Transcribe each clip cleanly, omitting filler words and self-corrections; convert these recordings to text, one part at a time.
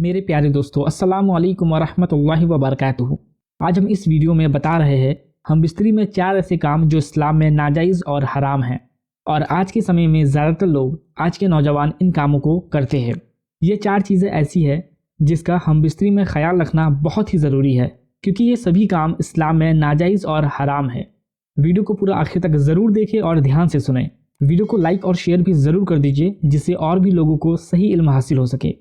میرے پیارے دوستو، السلام علیکم ورحمۃ اللہ وبرکاتہ۔ آج ہم اس ویڈیو میں بتا رہے ہیں ہم بستری میں 4 ایسے کام جو اسلام میں ناجائز اور حرام ہیں، اور آج کے سمے میں زیادہ تر لوگ، آج کے نوجوان ان کاموں کو کرتے ہیں۔ یہ 4 چیزیں ایسی ہیں جس کا ہم بستری میں خیال رکھنا بہت ہی ضروری ہے، کیونکہ یہ سبھی کام اسلام میں ناجائز اور حرام ہے۔ ویڈیو کو پورا آخر تک ضرور دیکھیں اور دھیان سے سنیں۔ ویڈیو کو لائک اور شیئر بھی ضرور کر دیجیے، جس سے اور بھی لوگوں کو صحیح علم حاصل ہو سکے۔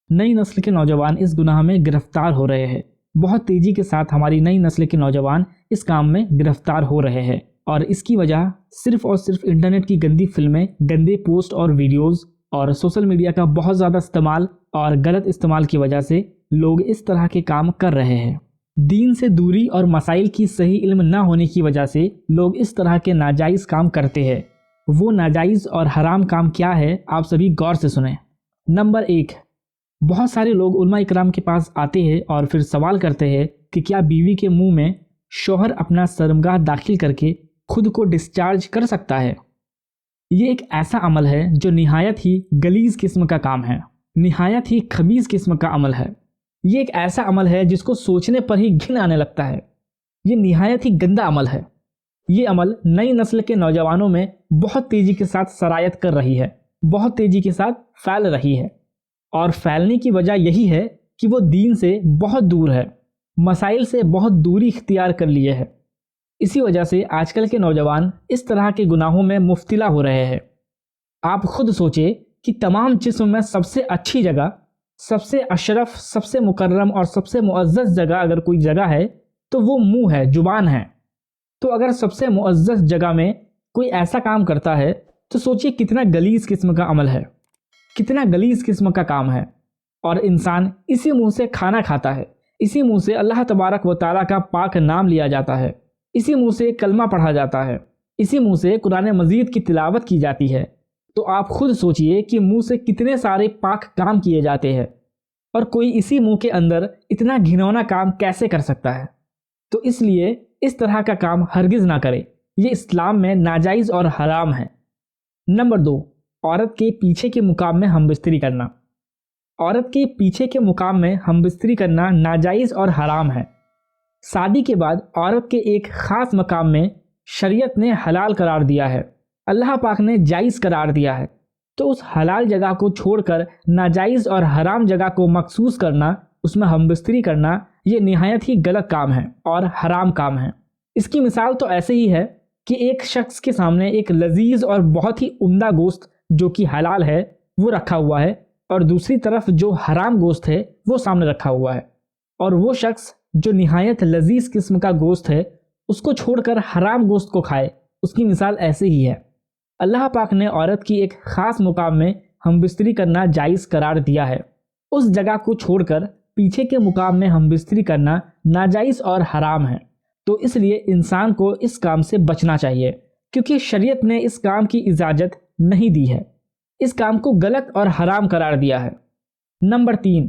نئی نسل کے نوجوان اس گناہ میں گرفتار ہو رہے ہیں۔ بہت تیزی کے ساتھ ہماری نئی نسل کے نوجوان اس کام میں گرفتار ہو رہے ہیں، اور اس کی وجہ صرف اور صرف انٹرنیٹ کی گندی فلمیں، گندے پوسٹ اور ویڈیوز، اور سوشل میڈیا کا بہت زیادہ استعمال اور غلط استعمال کی وجہ سے لوگ اس طرح کے کام کر رہے ہیں۔ دین سے دوری اور مسائل کی صحیح علم نہ ہونے کی وجہ سے لوگ اس طرح کے ناجائز کام کرتے ہیں۔ وہ ناجائز اور حرام کام کیا ہے، آپ سبھی غور سے سنیں۔ نمبر 1، بہت سارے لوگ علماء اکرام کے پاس آتے ہیں اور پھر سوال کرتے ہیں کہ کیا بیوی کے منہ میں شوہر اپنا سرمگاہ داخل کر کے خود کو ڈسچارج کر سکتا ہے؟ یہ ایک ایسا عمل ہے جو نہایت ہی غلیظ قسم کا کام ہے، نہایت ہی خبیث قسم کا عمل ہے۔ یہ ایک ایسا عمل ہے جس کو سوچنے پر ہی گھن آنے لگتا ہے۔ یہ نہایت ہی گندا عمل ہے۔ یہ عمل نئی نسل کے نوجوانوں میں بہت تیزی کے ساتھ سرایت کر رہی ہے، بہت تیزی کے ساتھ پھیل رہی ہے، اور پھیلنے کی وجہ یہی ہے کہ وہ دین سے بہت دور ہے، مسائل سے بہت دوری اختیار کر لیے ہے۔ اسی وجہ سے آج کل کے نوجوان اس طرح کے گناہوں میں مبتلا ہو رہے ہیں۔ آپ خود سوچیں کہ تمام جسم میں سب سے اچھی جگہ، سب سے اشرف، سب سے مکرم اور سب سے معزز جگہ اگر کوئی جگہ ہے تو وہ منہ ہے، زبان ہے۔ تو اگر سب سے معزز جگہ میں کوئی ایسا کام کرتا ہے تو سوچئے کتنا غلیظ قسم کا عمل ہے، کتنا غلیظ قسم کا کام ہے۔ اور انسان اسی منہ سے کھانا کھاتا ہے، اسی منہ سے اللہ تبارک و تعالیٰ کا پاک نام لیا جاتا ہے، اسی منہ سے کلمہ پڑھا جاتا ہے، اسی منہ سے قرآن مجید کی تلاوت کی جاتی ہے۔ تو آپ خود سوچئے کہ منہ سے کتنے سارے پاک کام کیے جاتے ہیں، اور کوئی اسی منہ کے اندر اتنا گھنونا کام کیسے کر سکتا ہے؟ تو اس لیے اس طرح کا کام ہرگز نہ کرے، یہ اسلام میں ناجائز اور حرام ہے۔ نمبر 2، عورت کے پیچھے کے مقام میں ہم بستری کرنا۔ عورت کے پیچھے کے مقام میں ہم بستری کرنا ناجائز اور حرام ہے۔ شادی کے بعد عورت کے ایک خاص مقام میں شریعت نے حلال قرار دیا ہے، اللہ پاک نے جائز قرار دیا ہے، تو اس حلال جگہ کو چھوڑ کر ناجائز اور حرام جگہ کو مخصوص کرنا، اس میں ہم بستری کرنا، یہ نہایت ہی غلط کام ہے اور حرام کام ہے۔ اس کی مثال تو ایسے ہی ہے کہ ایک شخص کے سامنے ایک لذیذ اور بہت ہی عمدہ گوشت جو کہ حلال ہے وہ رکھا ہوا ہے، اور دوسری طرف جو حرام گوشت ہے وہ سامنے رکھا ہوا ہے، اور وہ شخص جو نہایت لذیذ قسم کا گوشت ہے اس کو چھوڑ کر حرام گوشت کو کھائے۔ اس کی مثال ایسے ہی ہے۔ اللہ پاک نے عورت کی ایک خاص مقام میں ہم بستری کرنا جائز قرار دیا ہے، اس جگہ کو چھوڑ کر پیچھے کے مقام میں ہم بستری کرنا ناجائز اور حرام ہے۔ تو اس لیے انسان کو اس کام سے بچنا چاہیے، کیونکہ شریعت نے اس کام کی اجازت نہیں دی ہے، اس کام کو غلط اور حرام قرار دیا ہے۔ نمبر 3،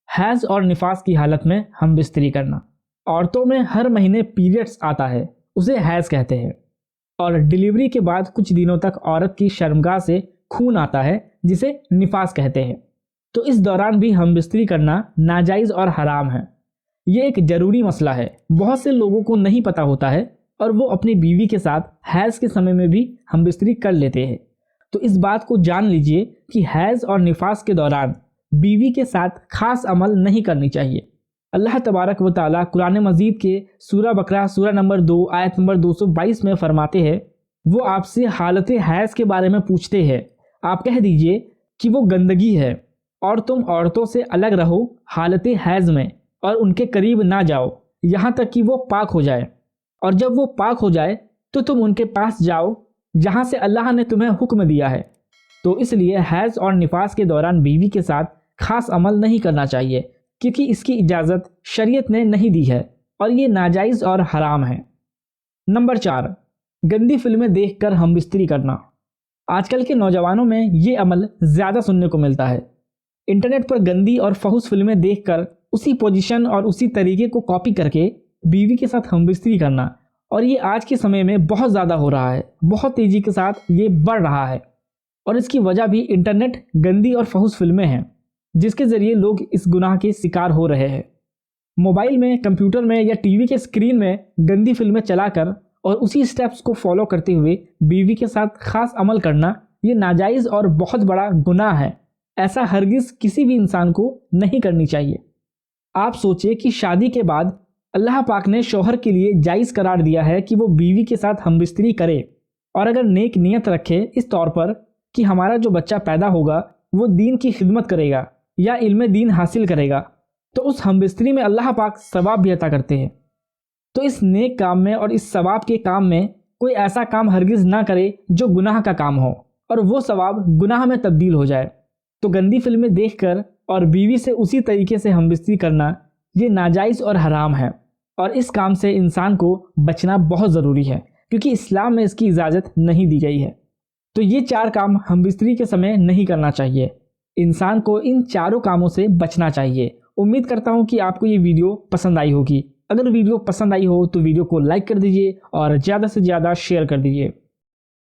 حیض اور نفاس کی حالت میں ہم بستری کرنا۔ عورتوں میں ہر مہینے پیریڈز آتا ہے، اسے حیض کہتے ہیں، اور ڈیلیوری کے بعد کچھ دنوں تک عورت کی شرمگاہ سے خون آتا ہے جسے نفاس کہتے ہیں۔ تو اس دوران بھی ہم بستری کرنا ناجائز اور حرام ہے۔ یہ ایک ضروری مسئلہ ہے، بہت سے لوگوں کو نہیں پتہ ہوتا ہے، اور وہ اپنی بیوی کے ساتھ حیض کے سمے میں بھی ہم بستری کر لیتے ہیں۔ تو اس بات کو جان لیجئے کہ حیض اور نفاس کے دوران بیوی کے ساتھ خاص عمل نہیں کرنی چاہیے۔ اللہ تبارک و تعالیٰ قرآن مجید کے سورہ بقرہ سورہ نمبر 2 آیت نمبر 222 میں فرماتے ہیں، وہ آپ سے حالت حیض کے بارے میں پوچھتے ہیں، آپ کہہ دیجئے کہ وہ گندگی ہے، اور تم عورتوں سے الگ رہو حالت حیض میں، اور ان کے قریب نہ جاؤ یہاں تک کہ وہ پاک ہو جائے، اور جب وہ پاک ہو جائے تو تم ان کے پاس جاؤ جہاں سے اللہ نے تمہیں حکم دیا ہے۔ تو اس لیے حیض اور نفاس کے دوران بیوی کے ساتھ خاص عمل نہیں کرنا چاہیے، کیونکہ اس کی اجازت شریعت نے نہیں دی ہے، اور یہ ناجائز اور حرام ہے۔ نمبر 4، گندی فلمیں دیکھ کر ہم بستری کرنا۔ آج کل کے نوجوانوں میں یہ عمل زیادہ سننے کو ملتا ہے۔ انٹرنیٹ پر گندی اور فحش فلمیں دیکھ کر اسی پوزیشن اور اسی طریقے کو کاپی کر کے بیوی کے ساتھ ہم بستری کرنا، اور یہ آج کے سمے میں بہت زیادہ ہو رہا ہے، بہت تیزی کے ساتھ یہ بڑھ رہا ہے، اور اس کی وجہ بھی انٹرنیٹ، گندی اور فحش فلمیں ہیں۔ جس کے ذریعے لوگ اس گناہ کے شکار ہو رہے ہیں۔ موبائل میں، کمپیوٹر میں یا ٹی وی کے اسکرین میں گندی فلمیں چلا کر اور اسی اسٹیپس کو فالو کرتے ہوئے بیوی کے ساتھ خاص عمل کرنا یہ ناجائز اور بہت بڑا گناہ ہے۔ ایسا ہرگز کسی بھی انسان کو نہیں کرنی چاہیے۔ آپ سوچئے کہ شادی کے بعد اللہ پاک نے شوہر کے لیے جائز قرار دیا ہے کہ وہ بیوی کے ساتھ ہم بستری کرے، اور اگر نیک نیت رکھے اس طور پر کہ ہمارا جو بچہ پیدا ہوگا وہ دین کی خدمت کرے گا یا علم دین حاصل کرے گا، تو اس ہم بستری میں اللہ پاک ثواب بھی عطا کرتے ہیں۔ تو اس نیک کام میں اور اس ثواب کے کام میں کوئی ایسا کام ہرگز نہ کرے جو گناہ کا کام ہو اور وہ ثواب گناہ میں تبدیل ہو جائے۔ تو گندی فلمیں دیکھ کر اور بیوی سے اسی طریقے سے ہم بستری کرنا یہ ناجائز اور حرام ہے، اور اس کام سے انسان کو بچنا بہت ضروری ہے، کیونکہ اسلام میں اس کی اجازت نہیں دی گئی ہے۔ تو یہ 4 کام ہم بستری کے سمے نہیں کرنا چاہیے۔ انسان کو ان چاروں کاموں سے بچنا چاہیے۔ امید کرتا ہوں کہ آپ کو یہ ویڈیو پسند آئی ہوگی۔ اگر ویڈیو پسند آئی ہو تو ویڈیو کو لائک کر دیجئے اور زیادہ سے زیادہ شیئر کر دیجئے۔